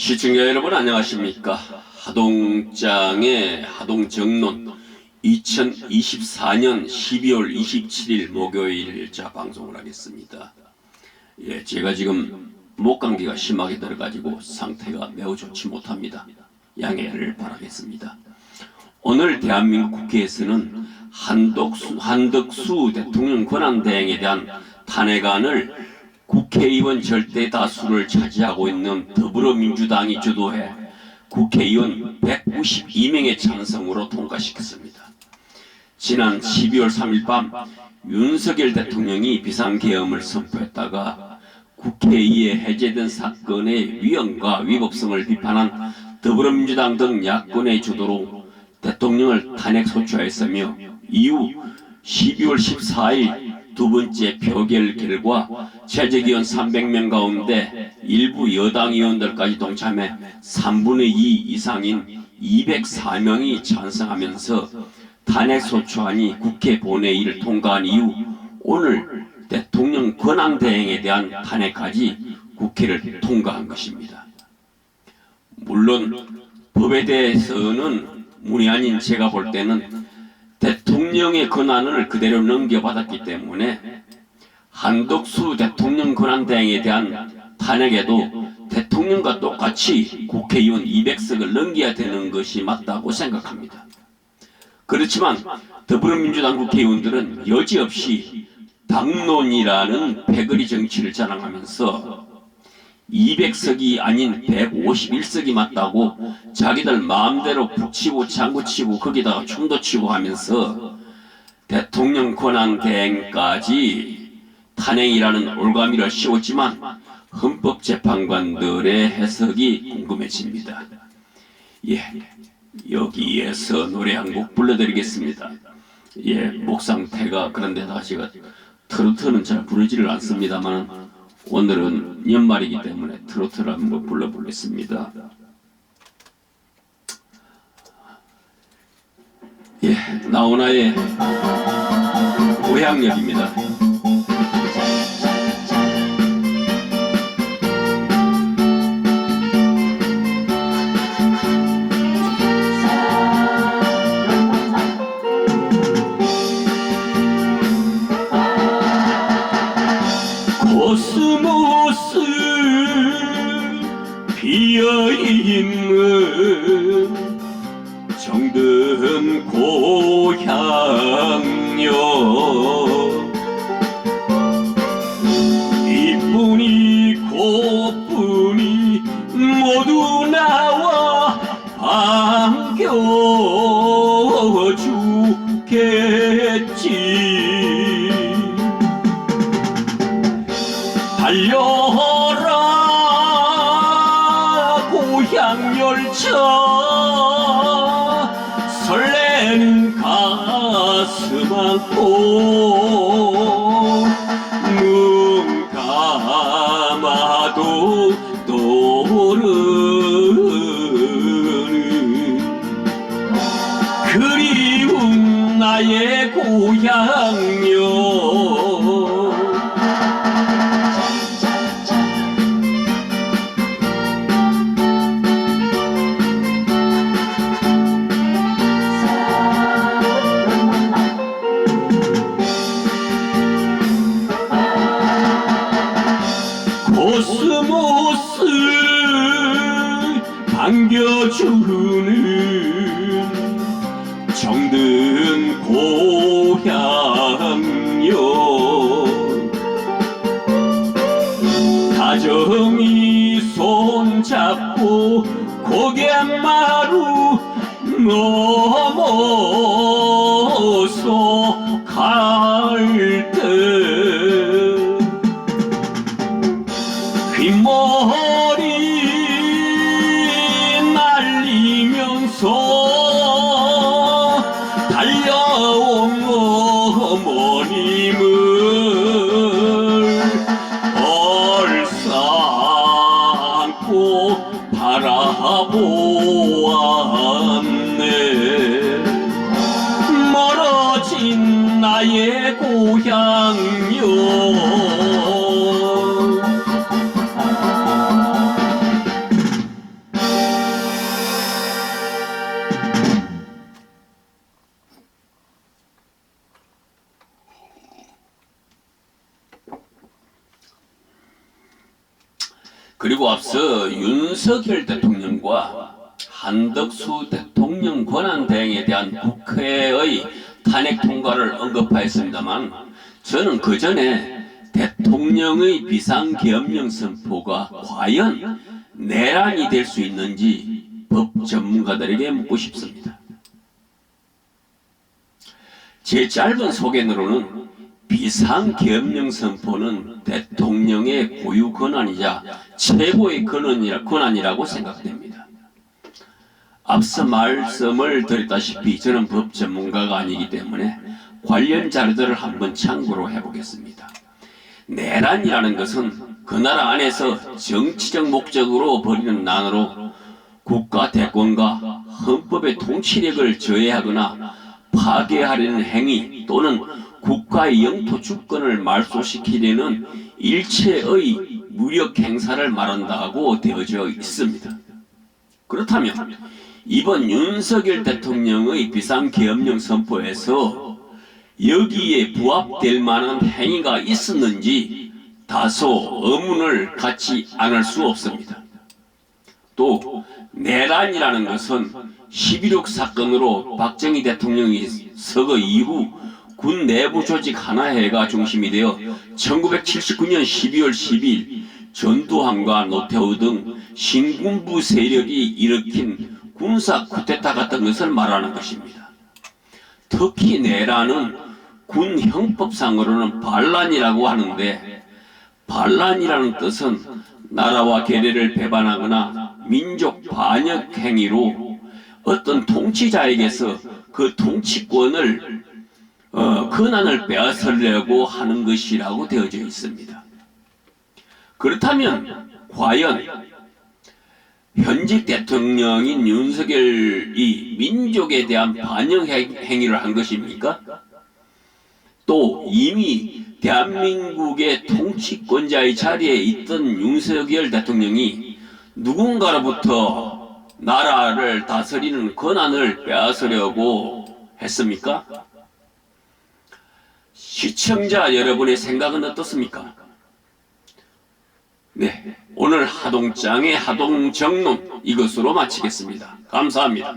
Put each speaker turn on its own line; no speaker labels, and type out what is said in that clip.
시청자 여러분 안녕하십니까. 하동장의 하동정론 2024년 12월 27일 목요일자 방송을 하겠습니다. 제가 지금 목감기가 심하게 들어가지고 상태가 매우 좋지 못합니다. 양해를 바라겠습니다. 오늘 대한민국 국회에서는 한덕수 대통령 권한대행에 대한 탄핵안을 국회의원 절대 다수를 차지하고 있는 더불어민주당이 주도해 국회의원 192명의 찬성으로 통과시켰습니다. 지난 12월 3일 밤 윤석열 대통령이 비상계엄을 선포했다가 국회의회 해제된 사건의 위헌과 위법성을 비판한 더불어민주당 등 야권의 주도로 대통령을 탄핵소추하였으며 이후 12월 14일 두 번째 표결 결과 최적위원 300명 가운데 일부 여당 의원들까지 동참해 3분의 2 이상인 204명이 찬성하면서 탄핵소추안이 국회 본회의를 통과한 이후 오늘 대통령 권한대행에 대한 탄핵까지 국회를 통과한 것입니다. 물론 법에 대해서는 문의아닌 제가 볼 때는 대통령의 권한을 그대로 넘겨받았기 때문에 한덕수 대통령 권한대행에 대한 탄핵에도 대통령과 똑같이 국회의원 200석을 넘겨야 되는 것이 맞다고 생각합니다. 그렇지만 더불어민주당 국회의원들은 여지없이 당론이라는 패거리 정치를 자랑하면서 200석이 아닌 151석이 맞다고 자기들 마음대로 북치고 장구치고 거기다가 춤도 치고 하면서 대통령 권한대행까지 탄핵이라는 올가미를 씌웠지만 헌법재판관들의 해석이 궁금해집니다. 여기에서 노래 한 곡 불러드리겠습니다. 목 상태가 그런데다가 제가 트로트는 잘 부르지를 않습니다만 오늘은 연말이기 때문에 트로트를 한번 불러보겠습니다. 나훈아의 고향역입니다. 코스모스 피어있는 정든 고향역 이뿐이 꽃뿐이 모두 나와 반겨주겠지. 달려라 고향열차 설레는 가슴 안고 눈 감아도 떠오르는 그리운 나의 고향역. 코스모스 반겨주는 정든 고향역 다정히 손잡고 고갯마루 넘어서 갈 때 흰머리 날리면서 달려온 어머님을 얼싸안고 바라보았네. 멀어진 나의 고향역 그리고 앞서 윤석열 대통령과 한덕수 대통령 권한대행에 대한 국회의 탄핵 통과를 언급하였습니다만, 저는 그 전에 대통령의 비상계엄령 선포가 과연 내란이 될 수 있는지 법 전문가들에게 묻고 싶습니다. 제 짧은 소견으로는 비상계엄령 선포는 대통령의 고유 권한이자 최고의 권한이라고 생각됩니다. 앞서 말씀을 드렸다시피 저는 법 전문가가 아니기 때문에 관련 자료들을 한번 참고로 해보겠습니다. 내란이라는 것은 그 나라 안에서 정치적 목적으로 벌이는 난으로 국가 대권과 헌법의 통치력을 저해하거나 파괴하려는 행위 또는 국가의 영토 주권을 말소시키려는 일체의 무력 행사를 말한다고 되어져 있습니다. 그렇다면 이번 윤석열 대통령의 비상계엄령 선포에서 여기에 부합될 만한 행위가 있었는지 다소 의문을 갖지 않을 수 없습니다. 또 내란이라는 것은 11.6 사건으로 박정희 대통령이 서거 이후 군 내부 조직 하나회가 중심이 되어 1979년 12월 10일 전두환과 노태우 등 신군부 세력이 일으킨 군사 쿠데타 같은 것을 말하는 것입니다. 특히 내란은 군 형법상으로는 반란이라고 하는데, 반란이라는 뜻은 나라와 계례를 배반하거나 민족 반역 행위로 어떤 통치자에게서 그 통치권을 권한을 빼앗으려고 하는 것이라고 되어져 있습니다. 그렇다면 과연 현직 대통령인 윤석열이 민족에 대한 반역 행위를 한 것입니까? 또 이미 대한민국의 통치권자의 자리에 있던 윤석열 대통령이 누군가로부터 나라를 다스리는 권한을 빼앗으려고 했습니까? 시청자 여러분의 생각은 어떻습니까? 네, 오늘 하동장의 하동정론 이것으로 마치겠습니다. 감사합니다.